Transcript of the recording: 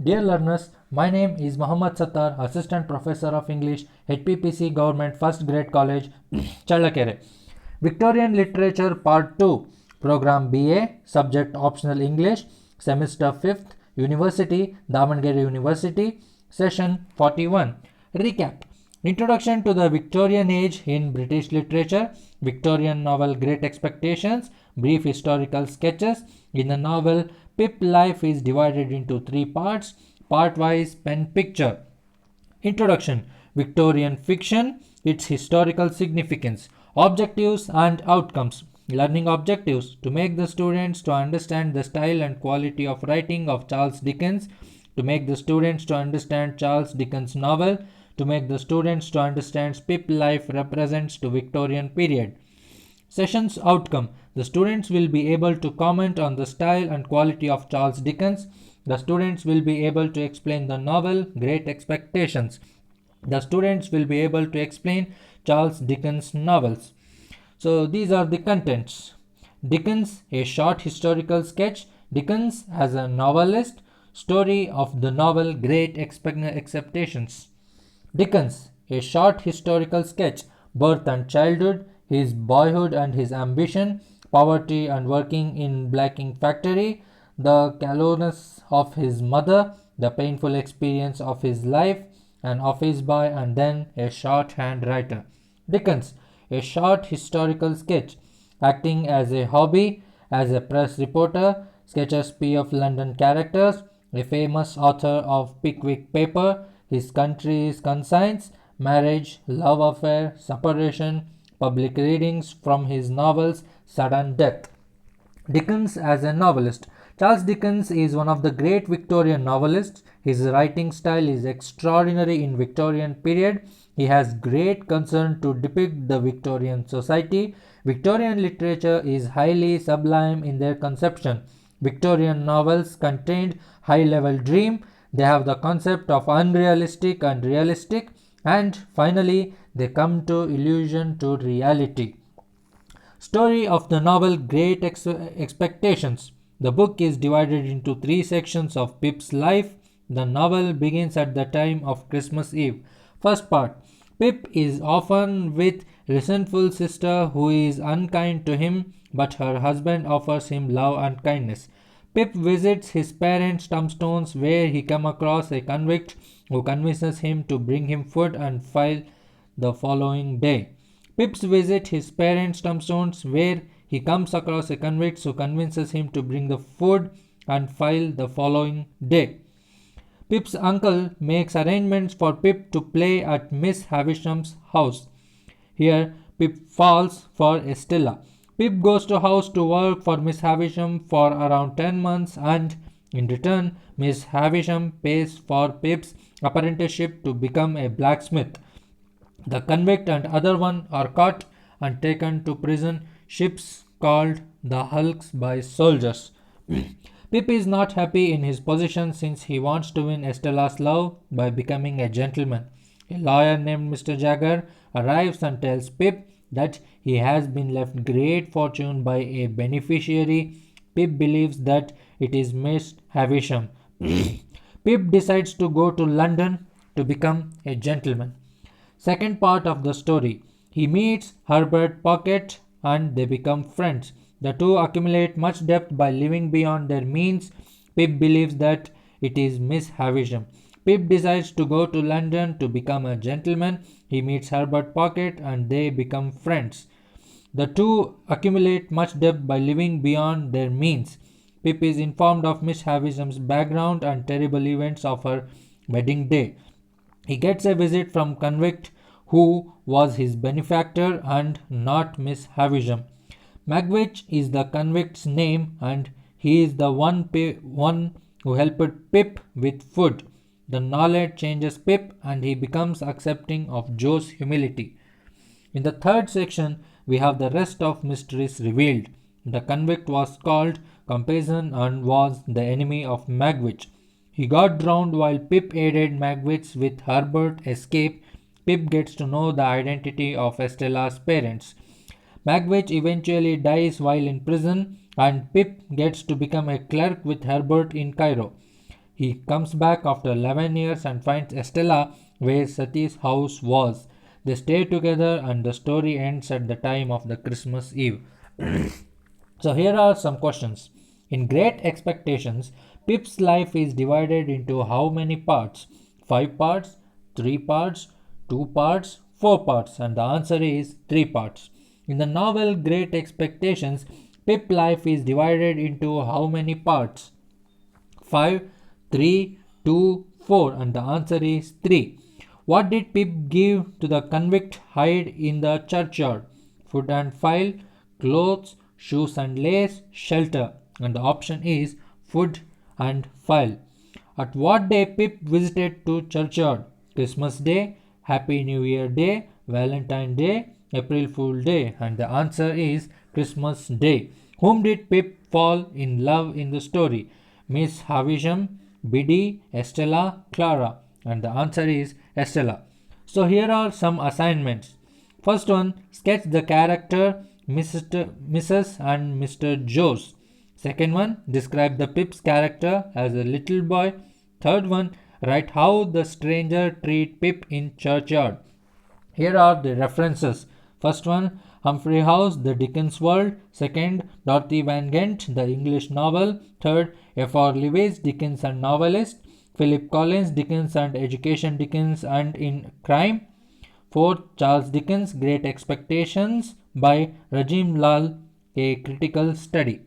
Dear learners, my name is Muhammad Sattar, Assistant Professor of English, HPPC Government First Grade College, Challakere. Victorian Literature Part 2, Program BA, Subject Optional English, Semester 5th, University, Davangere University, Session 41. Recap. Introduction to the Victorian Age in British Literature, Victorian novel Great Expectations, brief historical sketches. In the novel, Pip life is divided into three parts, part-wise pen picture. Introduction, Victorian fiction, its historical significance, objectives and outcomes. Learning objectives, to make the students to understand the style and quality of writing of Charles Dickens, to make the students to understand Charles Dickens' novel, to make the students to understand Pip life represents to Victorian period. Session's outcome. The students will be able to comment on the style and quality of Charles Dickens. The students will be able to explain the novel Great Expectations. The students will be able to explain Charles Dickens' novels. So these are the contents. Dickens, a short historical sketch. Dickens as a novelist. Story of the novel Great Expectations. Dickens, a short historical sketch. Birth and childhood, his boyhood and his ambition, poverty and working in blacking factory, the callousness of his mother, the painful experience of his life, an office boy and then a shorthand writer. Dickens, a short historical sketch. Acting as a hobby, as a press reporter, sketches P of London characters, a famous author of Pickwick Paper, his country's conscience, marriage, love affair, separation, public readings from his novels, sudden death. Dickens as a novelist. Charles Dickens is one of the great Victorian novelists. His writing style is extraordinary in Victorian period. He has great concern to depict the Victorian society. Victorian literature is highly sublime in their conception. Victorian novels contained high-level dream. They have the concept of unrealistic and realistic, and finally they come to illusion to reality. Story of the novel Great Expectations. The book is divided into three sections of Pip's life. The novel begins at the time of Christmas Eve. First part. Pip is often with resentful sister who is unkind to him, but her husband offers him love and kindness. Pip visits his parents' tombstones where he comes across a convict who convinces him to bring him food and file the following day. Pip's visit his parents' tombstones where he comes across a convict who convinces him to bring the food and file the following day. Pip's uncle makes arrangements for Pip to play at Miss Havisham's house. Here, Pip falls for Estella. Pip goes to house to work for Miss Havisham for around 10 months and in return, Miss Havisham pays for Pip's apprenticeship to become a blacksmith. The convict and other one are caught and taken to prison ships called the hulks by soldiers. Pip is not happy in his position since he wants to win Estella's love by becoming a gentleman. A lawyer named Mr. Jagger arrives and tells Pip that he has been left great fortune by a beneficiary. Pip believes that it is Miss Havisham. Pip decides to go to London to become a gentleman. Second part of the story. He meets Herbert Pocket and they become friends. The two accumulate much debt by living beyond their means. Pip believes that it is Miss Havisham. Pip decides to go to London to become a gentleman. He meets Herbert Pocket and they become friends. The two accumulate much debt by living beyond their means. Pip is informed of Miss Havisham's background and terrible events of her wedding day. He gets a visit from convict who was his benefactor and not Miss Havisham. Magwitch is the convict's name and he is the one who helped Pip with food. The knowledge changes Pip and he becomes accepting of Joe's humility. In the third section, we have the rest of mysteries revealed. The convict was called Compeyson and was the enemy of Magwitch. He got drowned while Pip aided Magwitch with Herbert escape. Pip gets to know the identity of Estella's parents. Magwitch eventually dies while in prison and Pip gets to become a clerk with Herbert in Cairo. He comes back after 11 years and finds Estella where Sati's house was. They stay together and the story ends at the time of the Christmas Eve. So here are some questions. In Great Expectations, Pip's life is divided into how many parts? 5 parts, 3 parts, 2 parts, 4 parts, and the answer is 3 parts. In the novel Great Expectations, Pip's life is divided into how many parts? 5, 3, 2, 4, and the answer is 3. What did Pip give to the convict hide in the churchyard? Food and file, clothes, shoes and lace, shelter, and the option is food and file. At what day Pip visited to churchyard? Christmas Day, Happy New Year Day, Valentine Day, April Fool Day, and the answer is Christmas Day. Whom did Pip fall in love in the story? Miss Havisham, Biddy, Estella, Clara, and the answer is Estella. So here are some assignments. First one, sketch the character Mrs. and Mr. Joes. Second one, describe the Pip's character as a little boy. Third one, write how the stranger treat Pip in churchyard. Here are the references. First one, Humphrey House, The Dickens World. Second, Dorothy Van Ghent, The English Novel. Third, F.R. Lewis, Dickens and Novelist. Philip Collins, Dickens and Education, Dickens and in Crime. Fourth, Charles Dickens, Great Expectations by Rajim Lal, A Critical Study.